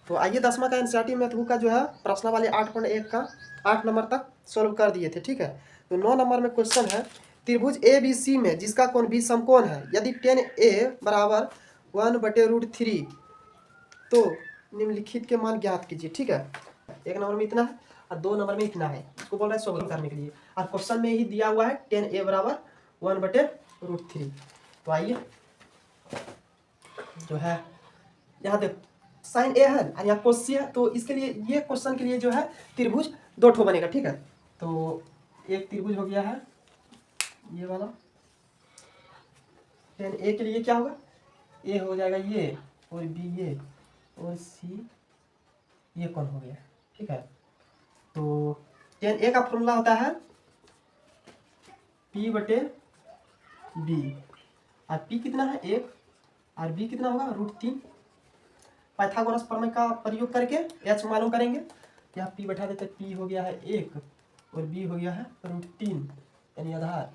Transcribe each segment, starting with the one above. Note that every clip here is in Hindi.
तो आइए 10वां का एनसीईआरटी मैथ बुक का जो है प्रश्नावली 8.1 का 8 नंबर तक सॉल्व कर दिए थे। ठीक है, तो 9 नंबर में क्वेश्चन है, त्रिभुज ए बी सी में जिसका कोण बी समकोण है, यदि tan A बराबर 1/√3 तो निम्नलिखित के मान ज्ञात कीजिए। ठीक है, 1 नंबर में इतना है और 2 नंबर में इतना है, इसको बोल रहा है सॉल्व करने के लिए, और क्वेश्चन में ही दिया हुआ है tan A बराबर 1/√3। तो आइए जो है यहाँ देख साइन ए है और यहाँ कोस सी है, तो इसके लिए ये क्वेश्चन के लिए जो है त्रिभुज 2 ठो बनेगा। ठीक है, तो एक त्रिभुज हो गया है ये वाला, टेन ए के लिए क्या होगा, ए हो जाएगा ये, और बी ये, और सी ये कौन हो गया। ठीक है, तो टेन ए का फॉर्मूला होता है P/B, और P कितना है 1 और B कितना होगा √3। पाइथागोरस प्रमेय का प्रयोग करके H मालूम करेंगे। यहाँ P बैठा देते, P हो गया है 1 और B हो गया है √3 यानी आधार,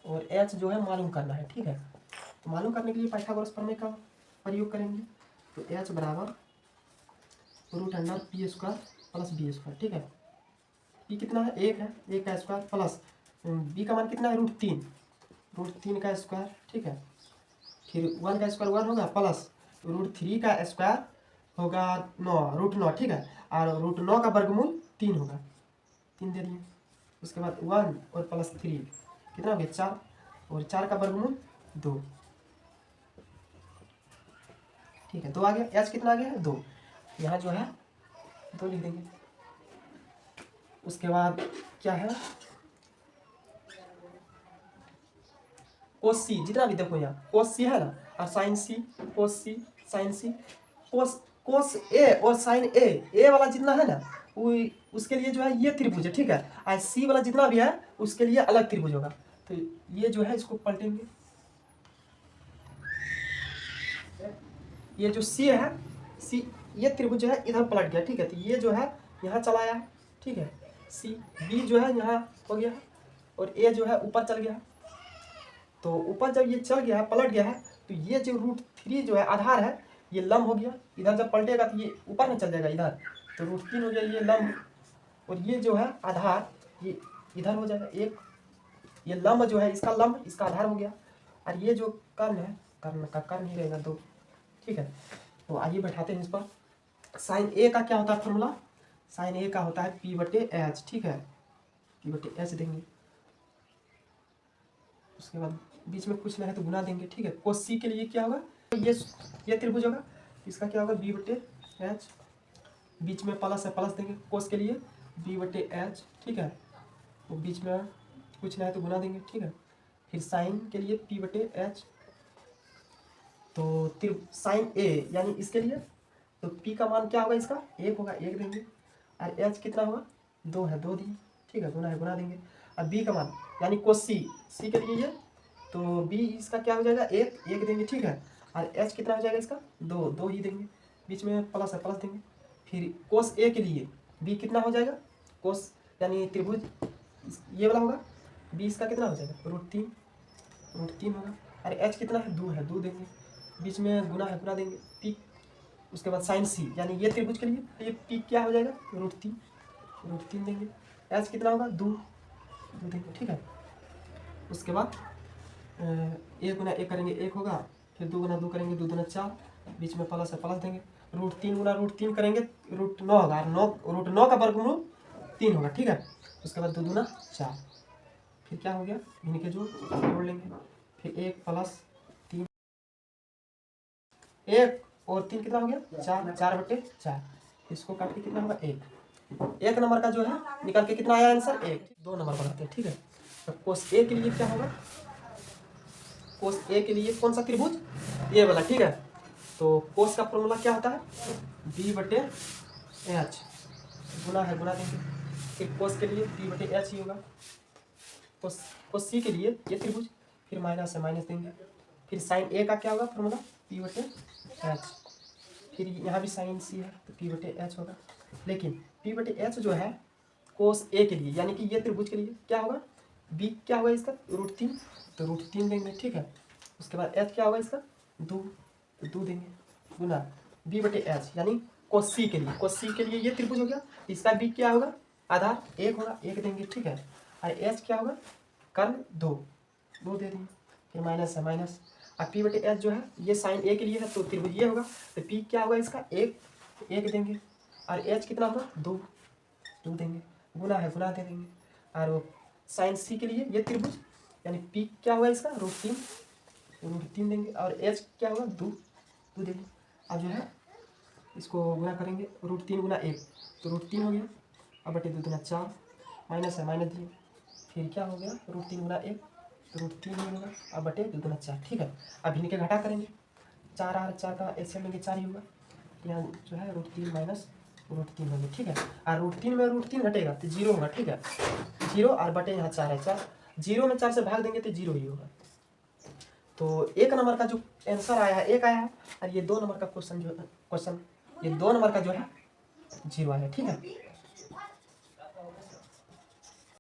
और H जो है मालूम करना है। ठीक है, तो मालूम करने के लिए पाइथागोरस प्रमेय का प्रयोग करेंगे। तो H बराबर √P² प्लस B²। ठीक है, P कितना है 1 है, 1 का स्क्वायर प्लस B का मान कितना है √3 का स्क्वायर। ठीक है, फिर 1 का स्क्वायर 1 होगा प्लस √3 का स्क्वायर होगा 9 √9। ठीक है, और √9 का वर्गमूल 3 होगा, 3 दे दिए। उसके बाद 1 और प्लस 3 कितना हो गया 4, और 4 का वर्गमूल 2। ठीक है, 2 आ गया। H कितना आ गया है 2, यहाँ जो है 2 लिख देंगे। उसके बाद क्या है कोस सी, जितना भी देखो यहाँ कोस सी है ना, और साइन सी, कोस सी, साइन सी, कोस ए और साइन ए वाला जितना है ना वो उसके लिए जो है ये त्रिभुज है। ठीक है, और सी वाला जितना भी है उसके लिए अलग त्रिभुज होगा। तो ये जो है इसको पलटेंगे, ये जो सी है, सी ये त्रिभुज जो है इधर पलट गया। ठीक है, तो ये जो है यहाँ चला आया। ठीक है, सी बी जो है यहाँ हो गया, और ए जो है ऊपर चल गया। तो ऊपर जब ये चल गया है, पलट गया है, तो ये जो √3 जो है आधार है, ये लंब हो गया। इधर जब पलटेगा तो ये ऊपर में चल जाएगा इधर, तो √3 हो गया ये लंब, और ये जो है आधार ये इधर हो जाएगा एक, ये लंब जो है इसका लंब इसका आधार हो गया, और ये जो कर्ण है कर्ण का कर्ण ही रहेगा 2। ठीक है, तो आइए बैठाते हैं इस पर। साइन ए का क्या होता है फॉर्मूला, साइन ए का होता है P/H। ठीक है, P/H देंगे। उसके बाद बीच में कुछ ना है तो गुना देंगे। ठीक है, कोस सी के लिए क्या होगा, ये त्रिभुज होगा, इसका क्या होगा B/H, बीच में प्लस है प्लस देंगे। कोस के लिए B/H। ठीक है, तो बीच में कुछ ना है तो गुना देंगे। ठीक है, फिर साइन के लिए P/H, तो साइन ए यानी इसके लिए तो P का मान क्या होगा, इसका 1 होगा, 1 देंगे, और H कितना होगा 2 है, 2 दिए। ठीक है, गुना है गुना देंगे। और B का मान यानी कोस सी के लिए ये, तो B इसका क्या हो जाएगा 1 देंगे। ठीक है, और H कितना हो जाएगा इसका 2 ही देंगे, बीच में प्लस है प्लस देंगे। फिर कोस ए के लिए B कितना हो जाएगा, कोस यानी त्रिभुज ये वाला होगा, B इसका कितना हो जाएगा √3 होगा, और H कितना है 2 है, 2 देंगे, बीच में गुना है गुना देंगे। P उसके बाद साइन सी यानी ये त्रिभुज के लिए ये P क्या हो जाएगा √3 देंगे। H कितना होगा 2 देंगे। ठीक है, उसके बाद 1 गुना 1 करेंगे 1 होगा, फिर 2 गुना 2 करेंगे 2 दूना 4, बीच में प्लस है प्लस देंगे। √3 गुना √3 करेंगे √9 होगा, √9 का वर्गमूल 3 होगा। ठीक है, उसके बाद 2 दूना 4, फिर क्या हो गया इनके जोड़ लेंगे, फिर 1 प्लस 3, 1 और 3 कितना हो गया 4, 4/4, इसको काट के कितना होगा 1 नंबर का जो है निकाल के कितना आया आंसर 1। 2 नंबर बनाते हैं। ठीक है, तो कोस ए के लिए क्या होगा, कोस ए के लिए कौन सा त्रिभुज ये वाला। ठीक है, तो कोस का फॉर्मूला क्या होता है B/H, गुना है गुना देंगे। फिर कोस के लिए B/H ही होगा। कोस सी के लिए ये त्रिभुज, फिर माइनस है माइनस देंगे। फिर साइन ए का क्या होगा फॉर्मूला P/H, फिर यहाँ भी साइन सी है तो P/H होगा। लेकिन P/H जो है कोस ए के लिए यानी कि ये त्रिभुज के लिए क्या होगा, B क्या होगा इसका √3, तो √3 देंगे। ठीक है, उसके बाद H क्या होगा इसका 2, तो 2 देंगे गुना, बी बटे एच यानी कोसी के लिए ये त्रिभुज हो गया। इसका बी क्या होगा, आधार 1 होगा, 1 देंगे, ठीक है। और एच क्या होगा, कर्ण 2 दे देंगे, फिर माइनस है माइनस। और पी बटे एच जो है ये साइन ए के लिए है तो त्रिभुज ये होगा, तो पी क्या होगा इसका 1 देंगे। और एच कितना होगा 2 देंगे, गुना है गुना दे देंगे। और वो साइन सी के लिए ये त्रिभुज यानी पी क्या होगा इसका √3 देंगे। और एच क्या होगा 2 देंगे। अब जो है इसको गुना करेंगे, √3 गुना 1 तो √3 हो गया। अब बटे 2 दूना 4, माइनस है माइनस दिए, फिर क्या हो गया √3 गुना 1 तो √3 ही होगा। अब बटे 2 दूना 4, ठीक है। अब इनके घटा करेंगे, 4 और 4 का ऐसे लेंगे 4 ही होगा, यहाँ जो है √3 माइनस √3 होंगे, ठीक है। और √3 में √3 घटेगा तो 0 होगा, ठीक है। 0 और बटे यहाँ 4 है, 4 0 में 4 से भाग देंगे तो 0 ही होगा। तो 1 नंबर का जो आंसर आया है 1 आया है, और ये 2 नंबर का क्वेश्चन ये 2 नंबर का जो है 0 आया है, ठीक है।